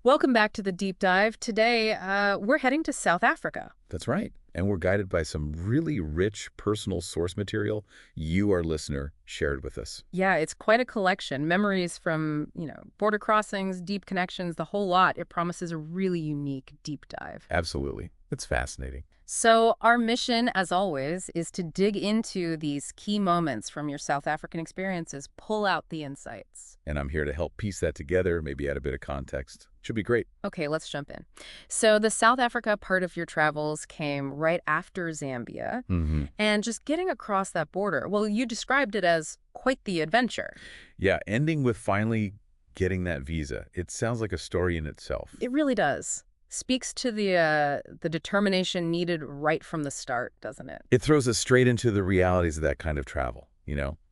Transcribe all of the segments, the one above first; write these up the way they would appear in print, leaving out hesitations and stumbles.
Welcome back to the deep dive. Today, we're heading to South Africa. That's right. And we're guided by some really rich personal source material you, our listener, shared with us. Yeah, it's quite a collection. Memories from, border crossings, deep connections, the whole lot. It promises a really unique deep dive. Absolutely. It's fascinating. So our mission, as always, is to dig into these key moments from your South African experiences, pull out the insights. And I'm here to help piece that together, maybe add a bit of context. Should be great. Okay, let's jump in. So the South Africa part of your travels came right after Zambia. And just getting across that border, well, you described it as quite the adventure. Yeah, ending with finally getting that visa. It sounds like a story in itself. It really does. Speaks to the determination needed right from the start, doesn't it? It throws us straight into the realities of that kind of travel.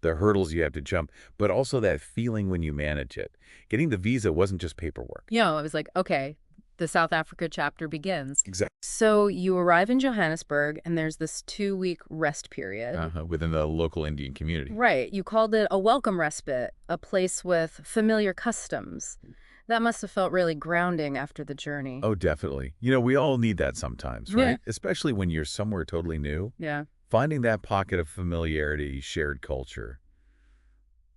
The hurdles you have to jump, but also that feeling when you manage it. Getting the visa wasn't just paperwork. I was like, okay, the South Africa chapter begins. Exactly. So you arrive in Johannesburg, and there's this 2-week rest period. Within the local Indian community. Right. You called it a welcome respite, a place with familiar customs. That must have felt really grounding after the journey. Oh, definitely. We all need that sometimes, right? Yeah. Especially when you're somewhere totally new. Yeah. Finding that pocket of familiarity, shared culture,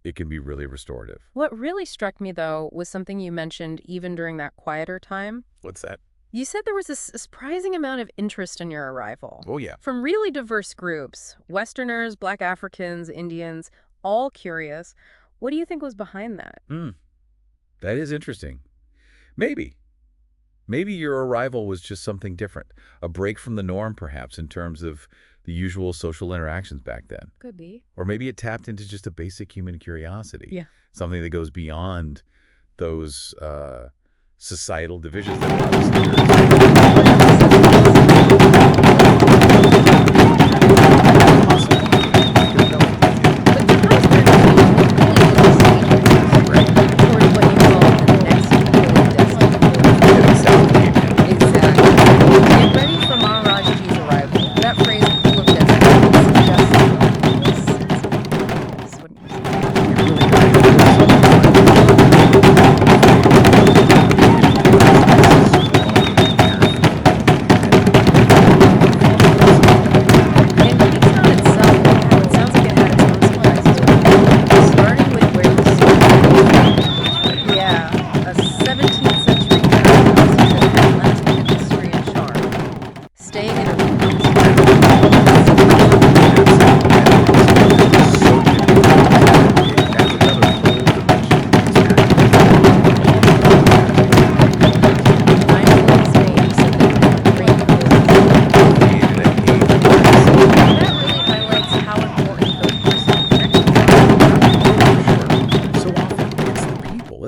it can be really restorative. What really struck me, though, was something you mentioned even during that quieter time. What's that? You said there was a surprising amount of interest in your arrival. Oh, yeah. From really diverse groups, Westerners, Black Africans, Indians, all curious. What do you think was behind that? That is interesting. Maybe your arrival was just something different. A break from the norm, perhaps, in terms of the usual social interactions back then. Could be. Or maybe it tapped into just a basic human curiosity. Yeah. Something that goes beyond those societal divisions that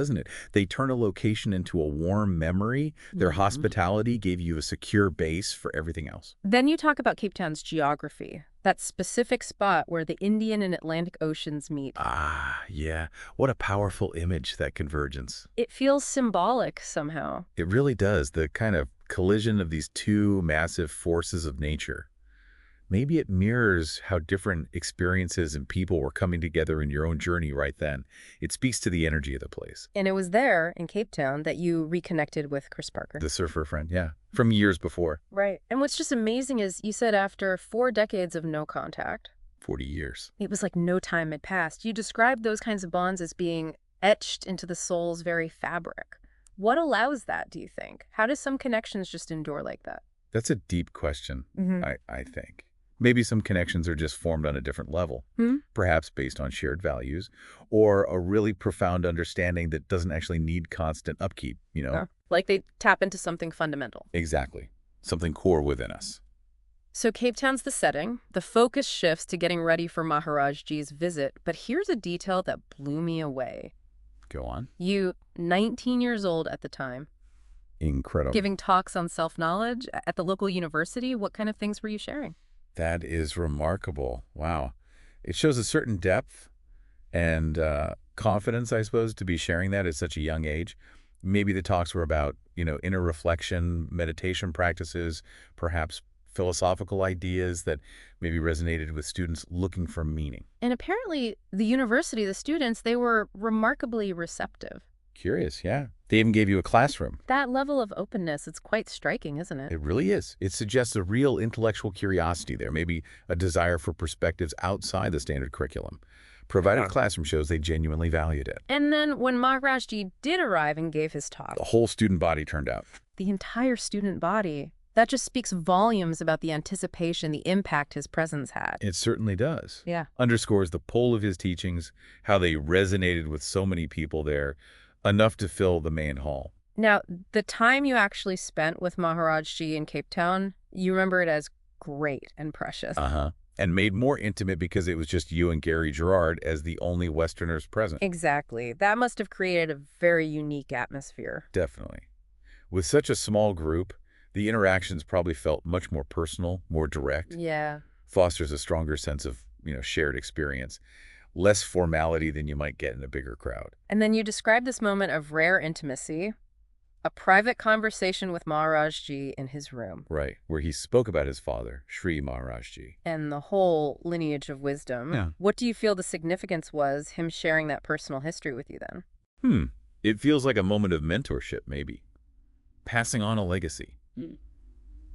isn't it? They turn a location into a warm memory. Their hospitality gave you a secure base for everything else. Then you talk about Cape Town's geography, that specific spot where the Indian and Atlantic Oceans meet. Yeah. What a powerful image, that convergence. It feels symbolic somehow. It really does. The kind of collision of these two massive forces of nature. Maybe it mirrors how different experiences and people were coming together in your own journey right then. It speaks to the energy of the place. And it was there, in Cape Town, that you reconnected with Chris Parker. The surfer friend, yeah. From years before. Right. And what's just amazing is you said after 4 decades of no contact, 40 years. It was like no time had passed. You described those kinds of bonds as being etched into the soul's very fabric. What allows that, do you think? How do some connections just endure like that? That's a deep question, I think. Maybe some connections are just formed on a different level, perhaps based on shared values, or a really profound understanding that doesn't actually need constant upkeep, Like they tap into something fundamental. Exactly. Something core within us. So Cape Town's the setting. The focus shifts to getting ready for Maharajji's visit. But here's a detail that blew me away. Go on. You, 19 years old at the time. Incredible. Giving talks on self-knowledge at the local university. What kind of things were you sharing? That is remarkable. Wow. It shows a certain depth and confidence, I suppose, to be sharing that at such a young age. Maybe the talks were about, inner reflection, meditation practices, perhaps philosophical ideas that maybe resonated with students looking for meaning. And apparently the university, the students, they were remarkably receptive. Curious, yeah. They even gave you a classroom. That level of openness, it's quite striking, isn't it? It really is. It suggests a real intellectual curiosity there, maybe a desire for perspectives outside the standard curriculum. Provided classroom shows they genuinely valued it. And then when Maharajji did arrive and gave his talk, The whole student body turned out. the entire student body, that just speaks volumes about the anticipation, the impact his presence had. It certainly does. Yeah. Underscores the pull of his teachings, how they resonated with so many people there, enough to fill the main hall. Now, the time you actually spent with Maharajji in Cape Town, you remember it as great and precious. And made more intimate because it was just you and Gary Gerard as the only Westerners present. Exactly. That must have created a very unique atmosphere. Definitely. With such a small group, the interactions probably felt much more personal, more direct. Yeah. Fosters a stronger sense of, shared experience. Less formality than you might get in a bigger crowd. And then you described this moment of rare intimacy, a private conversation with Maharajji in his room. Right, where he spoke about his father, Sri Maharajji. And the whole lineage of wisdom. Yeah. What do you feel the significance was, him sharing that personal history with you then? It feels like a moment of mentorship, maybe. Passing on a legacy.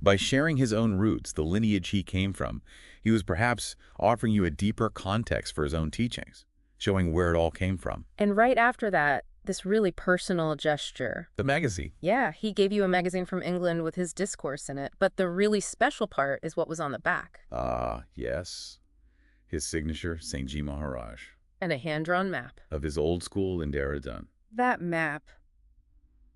By sharing his own roots, the lineage he came from, he was perhaps offering you a deeper context for his own teachings, showing where it all came from. And right after that, this really personal gesture. The magazine. Yeah, he gave you a magazine from England with his discourse in it, but the really special part is what was on the back. Yes. His signature, St. G. Maharaj. And a hand-drawn map. Of his old school in Dehradun. That map,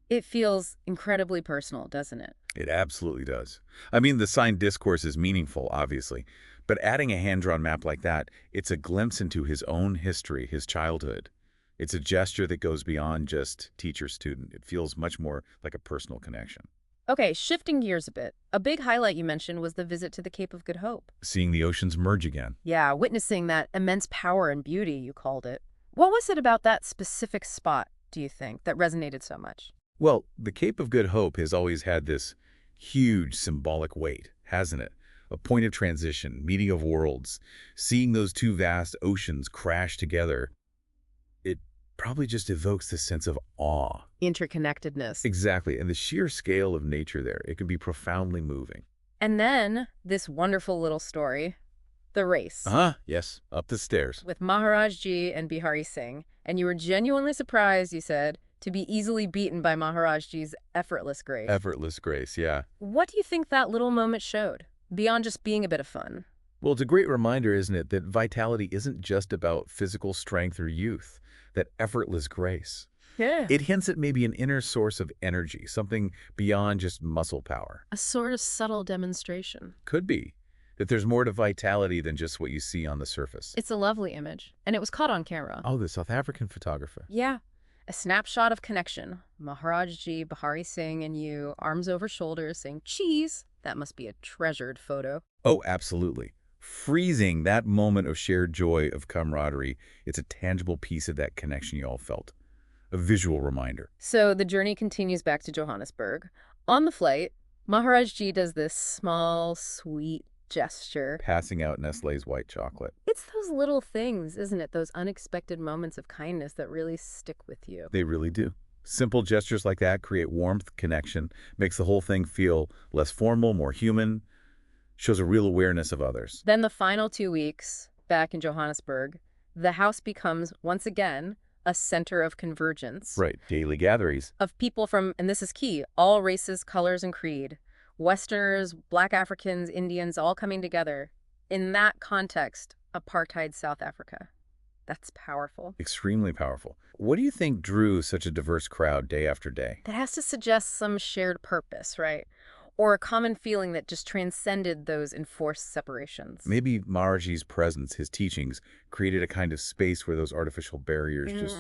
it feels incredibly personal, doesn't it? It absolutely does. I mean, the signed discourse is meaningful, obviously, but adding a hand-drawn map like that, it's a glimpse into his own history, his childhood. It's a gesture that goes beyond just teacher-student. It feels much more like a personal connection. Okay, shifting gears a bit. A big highlight you mentioned was the visit to the Cape of Good Hope. Seeing the oceans merge again. Yeah, witnessing that immense power and beauty, you called it. What was it about that specific spot, do you think, that resonated so much? Well, the Cape of Good Hope has always had this huge symbolic weight, hasn't it? A point of transition, meeting of worlds, seeing those two vast oceans crash together. It probably just evokes this sense of awe. Interconnectedness. Exactly, and the sheer scale of nature there, it can be profoundly moving. And then, this wonderful little story, the race. Yes, up the stairs. With Maharajji and Bihari Singh, and you were genuinely surprised, you said, to be easily beaten by Maharajji's effortless grace. Effortless grace, yeah. What do you think that little moment showed, beyond just being a bit of fun? Well, it's a great reminder, isn't it, that vitality isn't just about physical strength or youth, that effortless grace. Yeah. It hints at maybe an inner source of energy, something beyond just muscle power. A sort of subtle demonstration. Could be. That there's more to vitality than just what you see on the surface. It's a lovely image, and it was caught on camera. Oh, the South African photographer. Yeah. A snapshot of connection. Maharajji, Bihari Singh, and you, arms over shoulders, saying, cheese. That must be a treasured photo. Oh, absolutely. Freezing that moment of shared joy, of camaraderie. It's a tangible piece of that connection you all felt. A visual reminder. So the journey continues back to Johannesburg. On the flight, Maharajji does this small, sweet gesture. Passing out Nestle's white chocolate. It's those little things, isn't it? Those unexpected moments of kindness that really stick with you. They really do. Simple gestures like that create warmth, connection, makes the whole thing feel less formal, more human, shows a real awareness of others. Then the final 2 weeks, back in Johannesburg, the house becomes, once again, a center of convergence. Right, daily gatherings. Of people from, and this is key, all races, colors, and creed. Westerners, Black Africans, Indians, all coming together. In that context, apartheid South Africa. That's powerful. Extremely powerful. What do you think drew such a diverse crowd day after day? That has to suggest some shared purpose, right? Or a common feeling that just transcended those enforced separations. Maybe Maharajji's presence, his teachings, created a kind of space where those artificial barriers just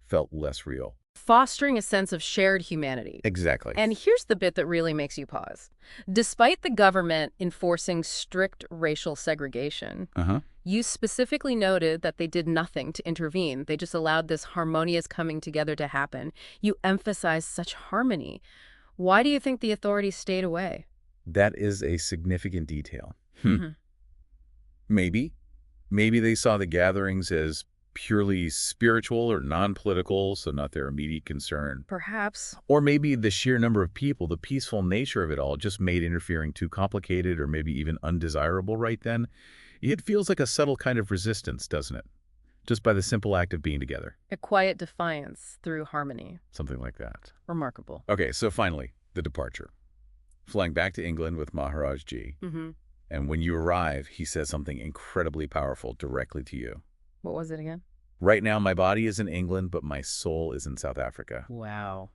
felt less real. Fostering a sense of shared humanity. Exactly. And here's the bit that really makes you pause. Despite the government enforcing strict racial segregation, you specifically noted that they did nothing to intervene. They just allowed this harmonious coming together to happen. You emphasized such harmony. Why do you think the authorities stayed away? That is a significant detail. Maybe. Maybe they saw the gatherings as purely spiritual or non-political, so not their immediate concern. Perhaps. Or maybe the sheer number of people, the peaceful nature of it all just made interfering too complicated or maybe even undesirable right then. It feels like a subtle kind of resistance, doesn't it? Just by the simple act of being together. A quiet defiance through harmony. Something like that. Remarkable. Okay, so finally, the departure. Flying back to England with Maharaj Ji. And when you arrive, he says something incredibly powerful directly to you. What was it again? Right now, my body is in England, but my soul is in South Africa. Wow.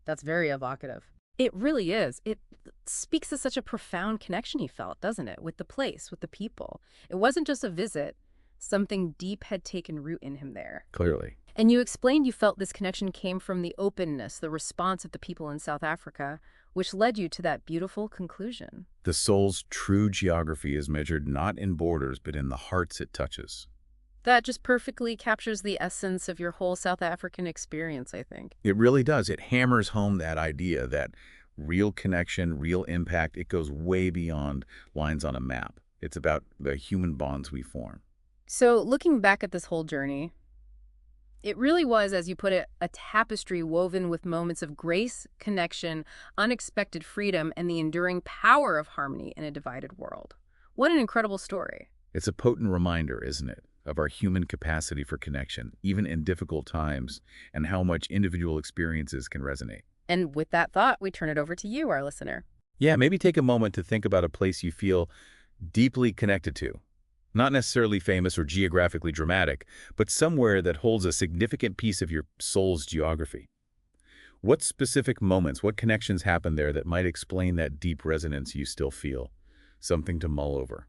That's very evocative. It really is. It speaks to such a profound connection he felt, doesn't it? With the place, with the people. It wasn't just a visit. Something deep had taken root in him there. Clearly. And you explained you felt this connection came from the openness, the response of the people in South Africa, which led you to that beautiful conclusion. The soul's true geography is measured not in borders, but in the hearts it touches. That just perfectly captures the essence of your whole South African experience, I think. It really does. It hammers home that idea that real connection, real impact, it goes way beyond lines on a map. It's about the human bonds we form. So looking back at this whole journey, it really was, as you put it, a tapestry woven with moments of grace, connection, unexpected freedom, and the enduring power of harmony in a divided world. What an incredible story. It's a potent reminder, isn't it, of our human capacity for connection, even in difficult times, and how much individual experiences can resonate. And with that thought, we turn it over to you, our listener. Yeah, maybe take a moment to think about a place you feel deeply connected to. Not necessarily famous or geographically dramatic, but somewhere that holds a significant piece of your soul's geography. What specific moments, what connections happen there that might explain that deep resonance you still feel? Something to mull over.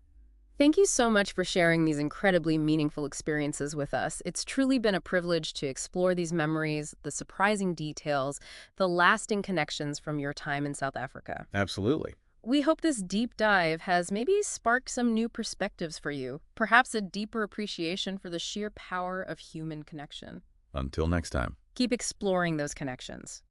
Thank you so much for sharing these incredibly meaningful experiences with us. It's truly been a privilege to explore these memories, the surprising details, the lasting connections from your time in South Africa. Absolutely. We hope this deep dive has maybe sparked some new perspectives for you, perhaps a deeper appreciation for the sheer power of human connection. Until next time. Keep exploring those connections.